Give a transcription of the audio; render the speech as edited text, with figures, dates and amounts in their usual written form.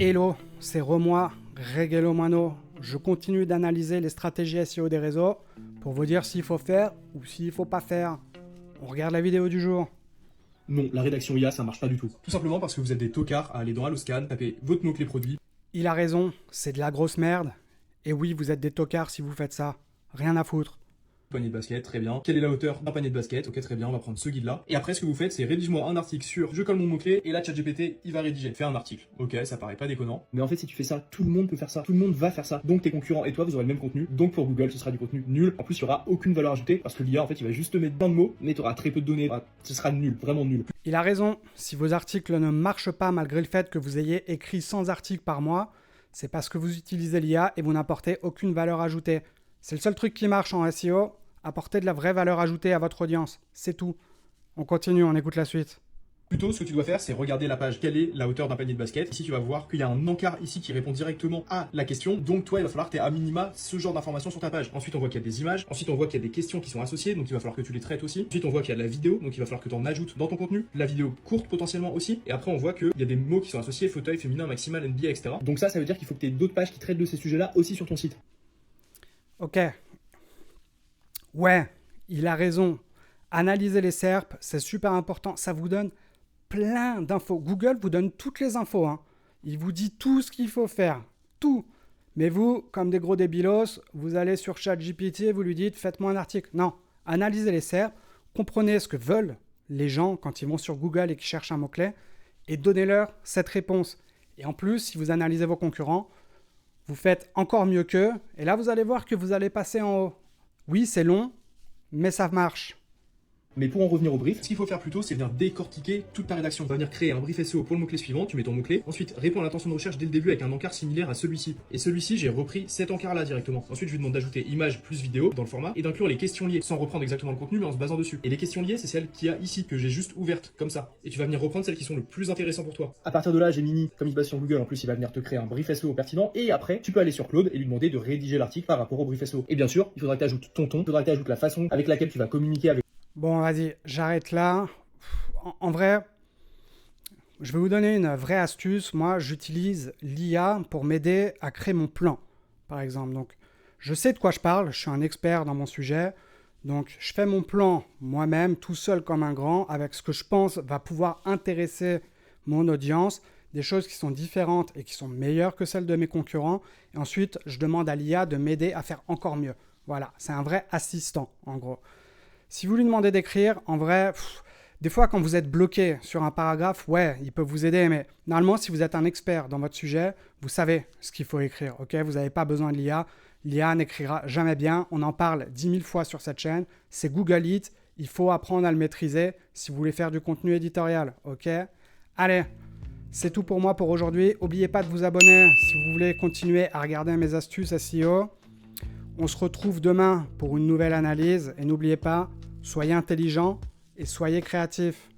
Hello, c'est Romois, Regelo Mano. Je continue d'analyser les stratégies SEO des réseaux pour vous dire s'il faut faire ou s'il faut pas faire. On regarde la vidéo du jour. Non, la rédaction IA, ça marche pas du tout. Tout simplement parce que vous êtes des tocards à aller dans Alloscan, taper votre mot-clé produit. Il a raison, c'est de la grosse merde. Et oui, vous êtes des tocards si vous faites ça. Rien à foutre. Panier de basket, très bien. Quelle est la hauteur d'un panier de basket? Ok, très bien, on va prendre ce guide-là. Et après, ce que vous faites, c'est rédige-moi un article sur je colle mon mot-clé et là, ChatGPT, il va rédiger. Fais un article. Ok, ça paraît pas déconnant. Mais en fait, si tu fais ça, tout le monde peut faire ça. Tout le monde va faire ça. Donc tes concurrents et toi, vous aurez le même contenu. Donc pour Google, ce sera du contenu nul. En plus, il y aura aucune valeur ajoutée parce que l'IA, en fait, il va juste te mettre plein de mots, mais tu auras très peu de données. Ce sera nul, vraiment nul. Il a raison, si vos articles ne marchent pas malgré le fait que vous ayez écrit 100 articles par mois, c'est parce que vous utilisez l'IA et vous n'apportez aucune valeur ajoutée. C'est le seul truc qui marche en SEO. Apporter de la vraie valeur ajoutée à votre audience. C'est tout. On continue, on écoute la suite. Plutôt, ce que tu dois faire, c'est regarder la page. Quelle est la hauteur d'un panier de basket? Ici, tu vas voir qu'il y a un encart ici qui répond directement à la question. Donc, toi, il va falloir que tu aies à minima ce genre d'informations sur ta page. Ensuite, on voit qu'il y a des images. Ensuite, on voit qu'il y a des questions qui sont associées. Donc, il va falloir que tu les traites aussi. Ensuite, on voit qu'il y a de la vidéo. Donc, il va falloir que tu en ajoutes dans ton contenu. La vidéo courte potentiellement aussi. Et après, on voit qu'il y a des mots qui sont associés. Fauteuil, féminin, maximal, NBA, etc. Donc, ça veut dire qu'il faut que tu aies d'autres pages qui traitent de ces sujets-là aussi sur ton site. Ok. Ouais, il a raison. Analyser les SERP, c'est super important. Ça vous donne plein d'infos. Google vous donne toutes les infos. Il vous dit tout ce qu'il faut faire. Tout. Mais vous, comme des gros débilos, vous allez sur ChatGPT et vous lui dites « faites-moi un article ». Non. Analysez les SERP, comprenez ce que veulent les gens quand ils vont sur Google et qu'ils cherchent un mot-clé et donnez-leur cette réponse. Et en plus, si vous analysez vos concurrents, vous faites encore mieux qu'eux. Et là, vous allez voir que vous allez passer en haut. Oui, c'est long, mais ça marche. Mais pour en revenir au brief, ce qu'il faut faire plutôt, c'est venir décortiquer toute ta rédaction. Tu vas venir créer un brief SEO pour le mot-clé suivant, tu mets ton mot-clé. Ensuite, réponds à l'intention de recherche dès le début avec un encart similaire à celui-ci. Et celui-ci, j'ai repris cet encart-là directement. Ensuite, je lui demande d'ajouter image plus vidéo dans le format et d'inclure les questions liées, sans reprendre exactement le contenu, mais en se basant dessus. Et les questions liées, c'est celles qu'il y a ici, que j'ai juste ouvertes, comme ça. Et tu vas venir reprendre celles qui sont le plus intéressantes pour toi. À partir de là, Gemini, comme il se base sur Google, en plus, il va venir te créer un brief SEO pertinent. Et après, tu peux aller sur Claude et lui demander de rédiger l'article par rapport au brief SEO. Et bien sûr, il faudra que tu ajoutes ton ton, il faudra que tu ajoutes la façon avec laquelle tu vas communiquer avec. Bon, vas-y, j'arrête là. En vrai, je vais vous donner une vraie astuce. Moi, j'utilise l'IA pour m'aider à créer mon plan, par exemple. Donc, je sais de quoi je parle. Je suis un expert dans mon sujet. Donc, je fais mon plan moi-même, tout seul comme un grand, avec ce que je pense va pouvoir intéresser mon audience, des choses qui sont différentes et qui sont meilleures que celles de mes concurrents. Et ensuite, je demande à l'IA de m'aider à faire encore mieux. Voilà, c'est un vrai assistant, en gros. Si vous lui demandez d'écrire, en vrai, des fois quand vous êtes bloqué sur un paragraphe, ouais, il peut vous aider, mais normalement, si vous êtes un expert dans votre sujet, vous savez ce qu'il faut écrire, ok? Vous n'avez pas besoin de l'IA. L'IA n'écrira jamais bien. On en parle 10 000 fois sur cette chaîne. C'est Google It. Il faut apprendre à le maîtriser si vous voulez faire du contenu éditorial, ok? Allez, c'est tout pour moi pour aujourd'hui. N'oubliez pas de vous abonner si vous voulez continuer à regarder mes astuces SEO. On se retrouve demain pour une nouvelle analyse et n'oubliez pas, soyez intelligents et soyez créatifs.